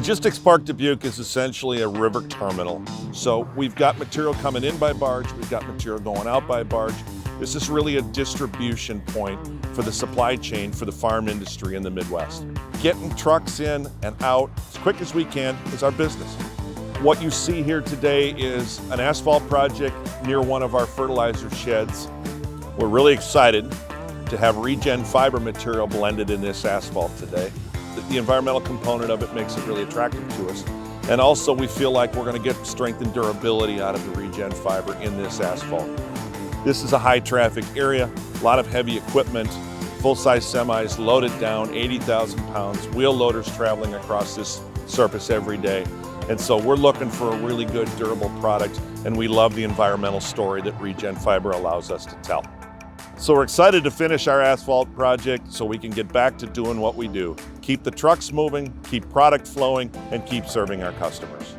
Logistics Park Dubuque is essentially a river terminal. So we've got material coming in by barge, we've got material going out by barge. This is really a distribution point for the supply chain for the farm industry in the Midwest. Getting trucks in and out as quick as we can is our business. What you see here today is an asphalt project near one of our fertilizer sheds. We're really excited to have REGEN Fiber material blended in this asphalt today. The environmental component of it makes it really attractive to us. And also we feel like we're going to get strength and durability out of the REGEN Fiber in this asphalt. This is a high traffic area, a lot of heavy equipment, full-size semis loaded down, 80,000 pounds, wheel loaders traveling across this surface every day. And so we're looking for a really good, durable product, and we love the environmental story that REGEN Fiber allows us to tell. So we're excited to finish our asphalt project so we can get back to doing what we do. Keep the trucks moving, keep product flowing, and keep serving our customers.